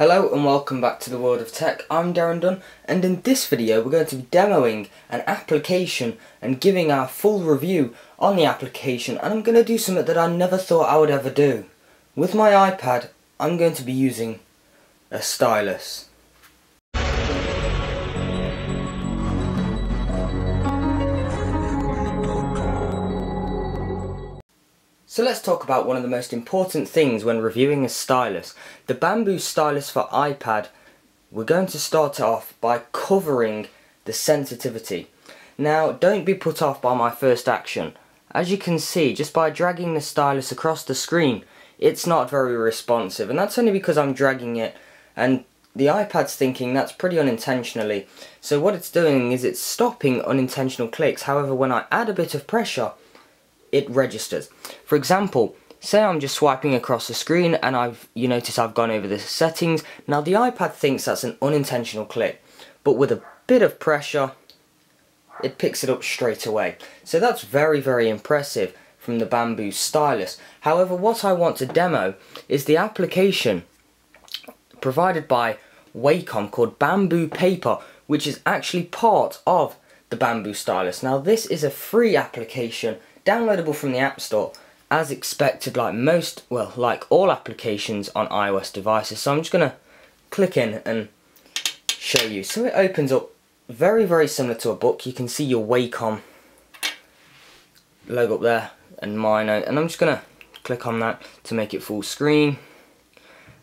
Hello and welcome back to the world of tech. I'm Darren Dunn, and in this video we're going to be demoing an application and giving our full review on the application, and I'm going to do something that I never thought I would ever do. With my iPad, I'm going to be using a stylus. So let's talk about one of the most important things when reviewing a stylus. The bamboo stylus for iPad, we're going to start off by covering the sensitivity. Now, don't be put off by my first action. As you can see, just by dragging the stylus across the screen, it's not very responsive, and that's only because I'm dragging it and the iPad's thinking that's pretty unintentionally. So what it's doing is it's stopping unintentional clicks. However, when I add a bit of pressure, it registers. For example, say I'm just swiping across the screen and you notice I've gone over the settings. Now the iPad thinks that's an unintentional click, but with a bit of pressure, it picks it up straight away. So that's very, very impressive from the bamboo stylus. However, what I want to demo is the application provided by Wacom called Bamboo Paper, which is actually part of the bamboo stylus. Now this is a free application, downloadable from the App Store, as expected, like all applications on iOS devices. So I'm just going to click in and show you. So it opens up very, very similar to a book. You can see your Wacom logo up there and my note, and I'm just going to click on that to make it full screen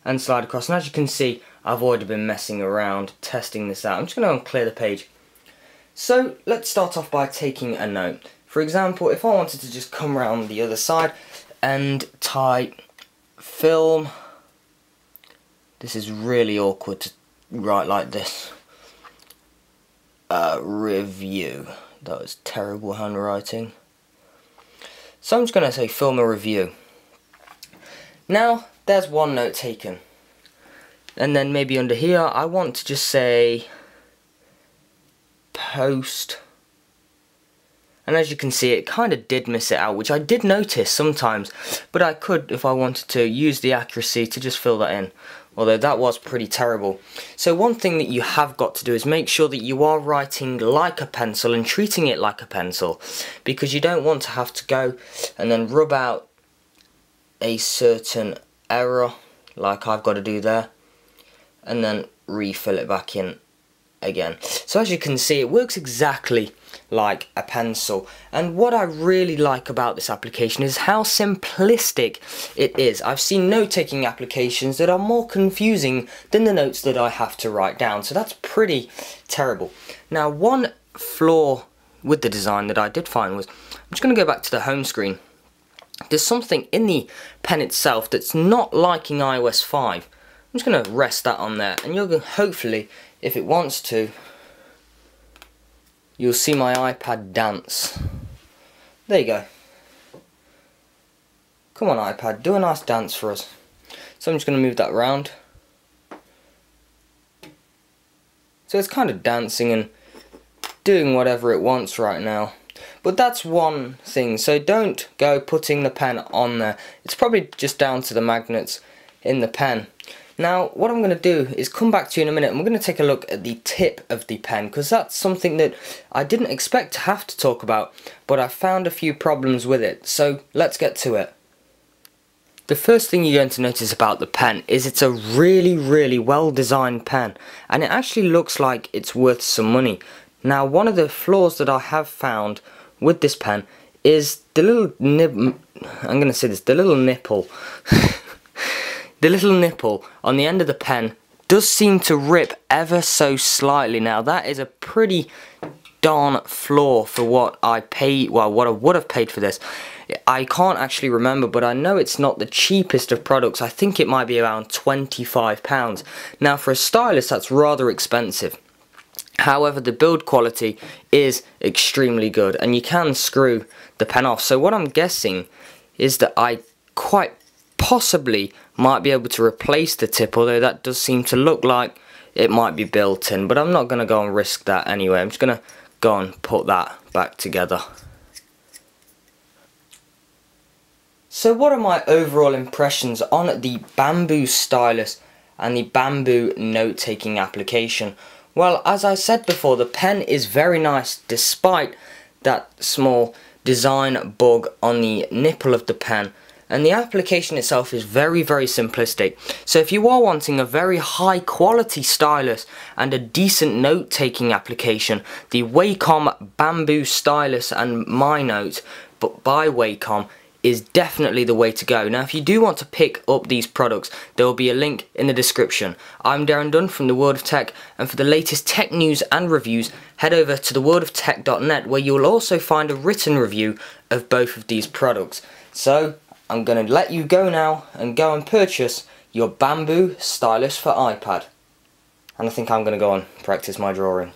and slide across. And as you can see, I've already been messing around testing this out. I'm just going to unclear the page. So let's start off by taking a note. For example, if I wanted to just come around the other side and type film, this is really awkward to write like this, review, that was terrible handwriting. So I'm just going to say film a review. Now there's one note taken, and then maybe under here I want to just say post. And as you can see, it kind of did miss it out, which I did notice sometimes, but I could, if I wanted to, use the accuracy to just fill that in, although that was pretty terrible. So one thing that you have got to do is make sure that you are writing like a pencil and treating it like a pencil, because you don't want to have to go and then rub out a certain error, like I've got to do there, and then refill it back in again. So as you can see, it works exactly like a pencil, and what I really like about this application is how simplistic it is. I've seen note-taking applications that are more confusing than the notes that I have to write down, so that's pretty terrible. Now, one flaw with the design that I did find was, I'm just going to go back to the home screen. There's something in the pen itself that's not liking iOS 5. I'm just going to rest that on there, and you're going to, hopefully, if it wants to, you'll see my iPad dance. There you go. Come on, iPad, do a nice dance for us. So I'm just going to move that around. So it's kind of dancing and doing whatever it wants right now. But that's one thing, so don't go putting the pen on there. It's probably just down to the magnets in the pen. Now, what I'm going to do is come back to you in a minute, and we're going to take a look at the tip of the pen, because that's something that I didn't expect to have to talk about, but I found a few problems with it, so let's get to it. The first thing you're going to notice about the pen is it's a really, really well designed pen, and it actually looks like it's worth some money. Now, one of the flaws that I have found with this pen is the little the little nipple. The little nipple on the end of the pen does seem to rip ever so slightly. Now that is a pretty darn flaw for what I paid, well, what I would have paid for this. I can't actually remember, but I know it's not the cheapest of products. I think it might be around £25. Now for a stylus, that's rather expensive. However, the build quality is extremely good, and you can screw the pen off. So what I'm guessing is that I quite possibly might be able to replace the tip, although that does seem to look like it might be built in, but I'm not going to go and risk that anyway. I'm just going to go and put that back together. So what are my overall impressions on the bamboo stylus and the bamboo note-taking application. Well, as I said before, the pen is very nice despite that small design bug on the nipple of the pen, and the application itself is very simplistic. So if you are wanting a very high quality stylus and a decent note taking application, the Wacom Bamboo Stylus and My Note but by Wacom is definitely the way to go. Now if you do want to pick up these products, there will be a link in the description. I'm Darren Dunn from The World of Tech, and for the latest tech news and reviews, head over to theworldoftech.net, where you will also find a written review of both of these products. So I'm going to let you go now and go and purchase your bamboo stylus for iPad. And I think I'm going to go and practice my drawing.